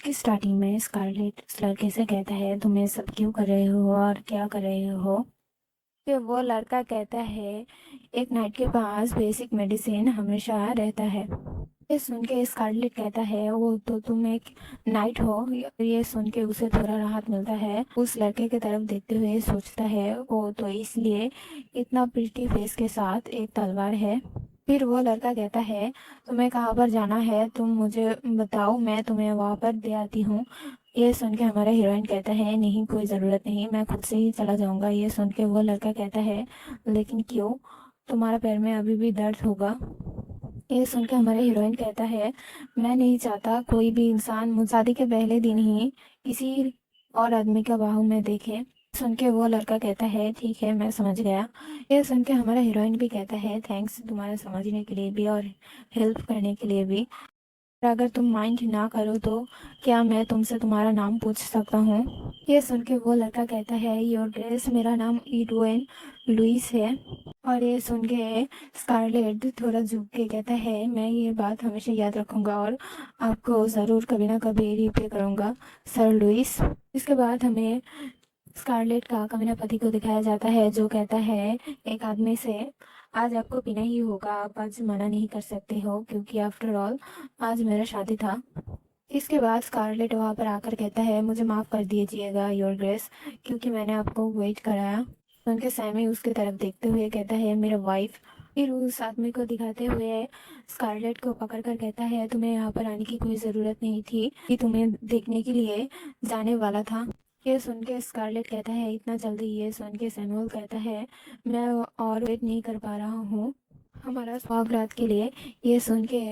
की स्टार्टिंग में स्कारलेट उस लड़के से कहता है तुम ये सब क्यों कर रहे हो और क्या कर रहे हो। फिर वो लड़का कहता है एक नाइट के पास बेसिक मेडिसिन हमेशा रहता है। ये सुन के स्कारलेट कहता है वो तो तुम एक नाइट हो। ये सुन के उसे थोड़ा राहत मिलता है। उस लड़के की तरफ देखते हुए सोचता है वो तो इसलिए इतना प्रिटी फेस के साथ एक तलवार है। फिर वो लड़का कहता है तुम्हें कहाँ पर जाना है तुम मुझे बताओ मैं तुम्हें वहाँ पर दे आती हूँ। ये सुन के हमारा हीरोइन कहता है नहीं कोई ज़रूरत नहीं मैं खुद से ही चला जाऊंगा। ये सुन के वो लड़का कहता है लेकिन क्यों तुम्हारा पैर में अभी भी दर्द होगा। ये सुन के हमारे हीरोइन कहता है मैं नहीं चाहता कोई भी इंसान मुझ शादी के पहले दिन ही किसी और आदमी का बाहु में देखे। सुन के वो लड़का कहता है ठीक है मैं समझ गया। ये सुन के हमारा हीरोइन भी कहता है थैंक्स तुम्हारा समझने के लिए भी और हेल्प करने के लिए भी। अगर तुम माइंड ना करो तो क्या मैं तुमसे तुम्हारा नाम पूछ सकता हूँ। ये सुन के वो लड़का कहता है योर ग्रेस मेरा नाम इडवेन लुइस है। और ये सुन के स्कारलेट थोड़ा झुक के कहता है मैं ये बात हमेशा याद रखूंगा और आपको ज़रूर कभी ना कभी रिप्ले करूंगा सर लुइस। इसके बाद हमें स्कारलेट का कमीना पति को दिखाया जाता है जो कहता है एक आदमी से आज आपको पीना ही होगा आप आज मना नहीं कर सकते हो क्योंकि आफ्टर ऑल आज मेरा शादी था। इसके बाद स्कारलेट वहाँ पर आकर कहता है मुझे माफ़ कर दीजिएगा योर ग्रेस क्योंकि मैंने आपको वेट कराया। तो उनके सैमी उसकी तरफ देखते हुए कहता है मेरा वाइफ। फिर उस आदमी को दिखाते हुए स्कारलेट को पकड़ कर कहता है तुम्हें यहाँ पर आने की कोई ज़रूरत नहीं थी कि तुम्हें देखने के लिए जाने वाला था। ये सुन के स्कारलेट कहता है इतना जल्दी। ये सुन के सैमुअल कहता है मैं और वेट नहीं कर पा रहा हूँ हमारा सुहागरात के लिए। ये सुन के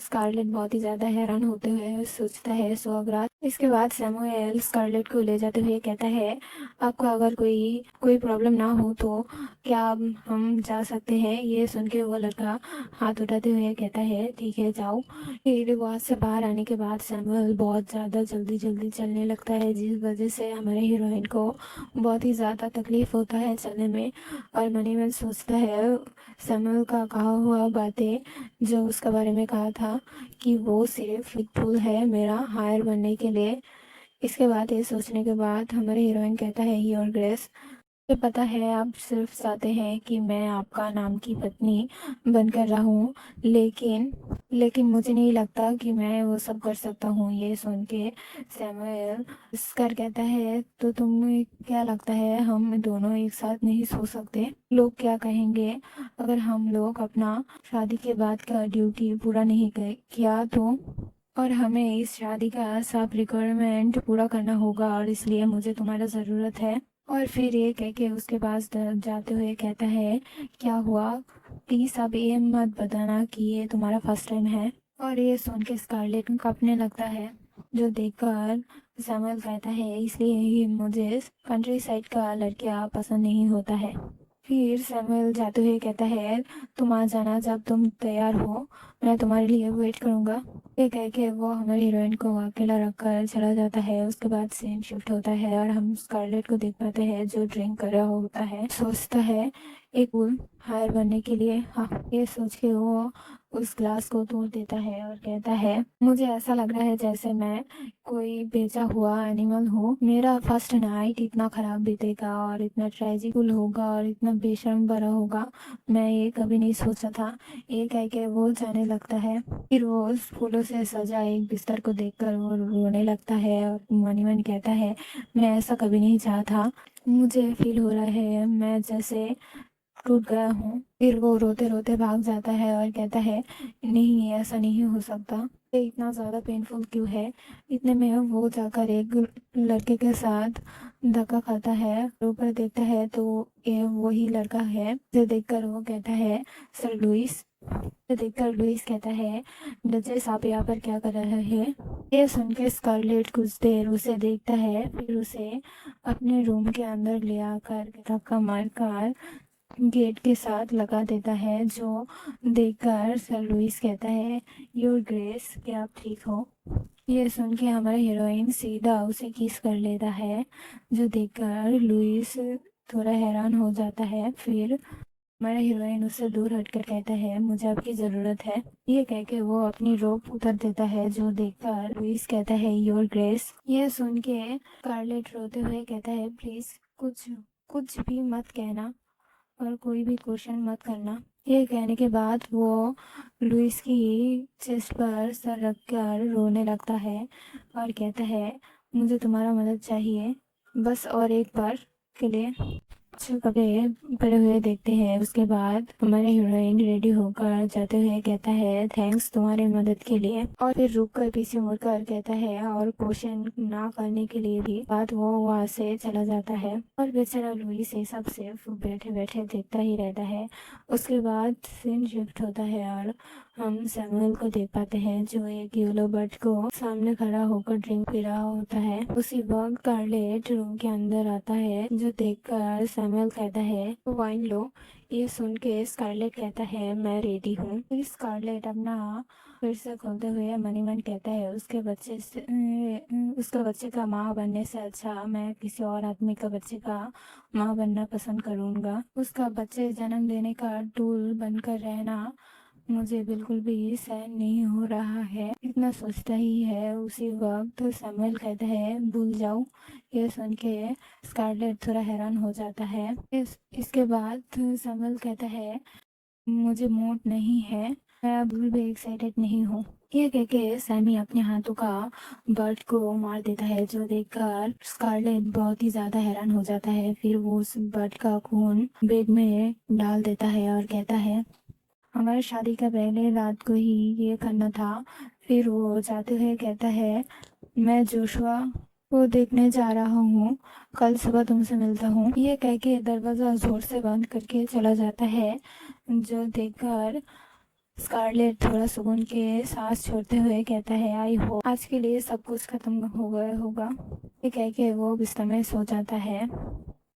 स्कारलेट बहुत ही ज़्यादा हैरान होते हुए सोचता है सुहागरात। इसके बाद सैमुअल स्कारलेट को ले जाते हुए कहता है आपको अगर कोई कोई प्रॉब्लम ना हो तो क्या हम जा सकते हैं। ये सुन के वो लड़का हाथ उठाते हुए कहता है ठीक है जाओ। फिर वहाँ से बाहर आने के बाद सैमुअल बहुत ज़्यादा जल्दी जल्दी चलने लगता है जिस वजह से हमारे हीरोइन को बहुत ही ज़्यादा तकलीफ होता है चलने में। और मनी मन सोचता है सैमुअल का कहा हुआ बातें जो उसके बारे में कहा था कि वो सिर्फ एक टूल है मेरा हायर बनने के लिए। इसके बाद ये सोचने के बाद हमारे हीरोइन कहता है योर ग्रेस मुझे पता है आप सिर्फ चाहते हैं कि मैं आपका नाम की पत्नी बनकर रहूं लेकिन लेकिन मुझे नहीं लगता कि मैं वो सब कर सकता हूँ। ये सुन के सैमुअल स्कार कहता है तो तुम्हें क्या लगता है हम दोनों एक साथ नहीं सो सकते लोग क्या कहेंगे अगर हम लोग अपना शादी के बाद का ड्यूटी पूरा नहीं किया तो। और हमें इस शादी का सब रिक्वायरमेंट पूरा करना होगा और इसलिए मुझे तुम्हारा ज़रूरत है। और फिर ये कह के उसके पास जाते हुए कहता है क्या हुआ प्लीज़ अब ये मत बताना कि ये तुम्हारा फर्स्ट टाइम है। और ये सुन के स्कारलेट कांपने लगता है जो देखकर सैमुअल कहता है इसलिए ही मुझे कंट्री साइड का लड़का पसंद नहीं होता है। फिर सैमुअल जाते हुए कहता है तुम आ जाना जब तुम तैयार हो मैं तुम्हारे लिए वेट करूंगा। ये कह के वो हमारी हीरोइन को अकेला रखकर चला जाता है। उसके बाद सीन शिफ्ट होता है और हम स्कारलेट को देख पाते हैं जो ड्रिंक कर रहा होता है सोचता है एक फूल हायर बनने के लिए। हाँ ये सोच के वो उस ग्लास को तोड़ देता है और कहता है मुझे ऐसा लग रहा है जैसे मैं कोई बेचा हुआ एनिमल हो। मेरा फर्स्ट नाइट इतना खराब बीतेगा और इतना ट्रेजिकल होगा और इतना बेशर्म भरा होगा मैं ये कभी नहीं सोचा था। ये कह के वो जाने लगता है। फिर वो उस फूलों से सजा एक बिस्तर को देखकर वो रोने लगता है और मनी मन कहता है मैं ऐसा कभी नहीं चाहा था मुझे फील हो रहा है मैं जैसे टूट गया हूँ। फिर वो रोते रोते भाग जाता है और कहता है नहीं ऐसा नहीं हो सकता ये इतना ज़्यादा पेनफुल क्यों है। इतने में वो जाकर एक लड़के के साथ धक्का खाता है ऊपर देखता है तो ये वही लड़का है जिसे देखकर वो कहता है सर लुइस। इसे देखकर लुइस कहता है डचेस आप यहाँ पर क्या कर रहे हैं। ये सुन के स्कारलेट कुछ देर उसे देखता है फिर उसे अपने रूम के अंदर ले आकर धक्का मारकर गेट के साथ लगा देता है जो देखकर सर लुइस कहता है योर ग्रेस क्या आप ठीक हो। ये सुन के हमारा हीरोइन सीधा उसे किस कर लेता है जो देखकर लुइस थोड़ा हैरान हो जाता है। फिर हमारा हीरोइन उससे दूर हटकर कहता है मुझे आपकी ज़रूरत है। ये कह के वो अपनी रोब उतार देता है, जो देखकर लुइस कहता है योर ग्रेस। यह सुन के स्कारलेट रोते हुए कहता है प्लीज़ कुछ कुछ भी मत कहना और कोई भी क्वेश्चन मत करना। ये कहने के बाद वो लुइस की चेस्ट पर सर रखकर रोने लगता है और कहता है मुझे तुम्हारा मदद चाहिए, बस और एक बार के लिए। कुछ कपड़े पड़े हुए देखते हैं। उसके बाद हमारा हीरोइन रेडी होकर जाते हुए कहता है थैंक्स तुम्हारी मदद के लिए, और फिर रुक कर पीछे मुड़कर कहता है और क्वेश्चन ना करने के लिए भी। बाद वो वहाँ से चला जाता है और बेचारा लुइस ये सब सिर्फ बैठे बैठे देखता ही रहता है। उसके बाद सीन शिफ्ट होता है और हम सैमुअल को देख पाते हैं, जो एक येलो बर्ड को सामने खड़ा होकर ड्रिंक पी रहा होता है। उसी वक्त स्कारलेट रूम के अंदर आता है, जो देखकर सैमुअल कहता है वाइन लो। ये सुन के स्कारलेट कहता है मैं रेडी हूँ। फिर स्कारलेट अपना फिर से खोलते हुए मनी मन कहता है उसके बच्चे का माँ बनने से अच्छा मैं किसी और आदमी का बच्चे का माँ बनना पसंद करूँगा। उसका बच्चे जन्म देने का टूल बनकर रहना मुझे बिल्कुल भी सहन नहीं हो रहा है। इतना सोचता ही है उसी वक्त सैमुअल कहता है भूल जाओ। ये सुन के स्कारलेट थोड़ा हैरान हो जाता है। इसके बाद सैमुअल कहता है मुझे मूड नहीं है, मैं बिल्कुल भी एक्साइटेड नहीं हूँ। ये कह के सैमी अपने हाथों का बर्ड को मार देता है, जो देखकर स्कारलेट बहुत ही ज्यादा हैरान हो जाता है। फिर वो उस बर्ड का खून बेड में डाल देता है और कहता है हमारी शादी का पहले रात को ही ये करना था। फिर वो जाते हुए कहता है मैं जोशुआ को देखने जा रहा हूँ, कल सुबह तुमसे मिलता हूँ। ये कह के दरवाज़ा जोर से बंद करके चला जाता है, जो देखकर स्कारलेट थोड़ा सुकून के सांस छोड़ते हुए कहता है आई होप आज के लिए सब कुछ खत्म हो गया होगा। ये कह के वो बिस्तर में सो जाता है।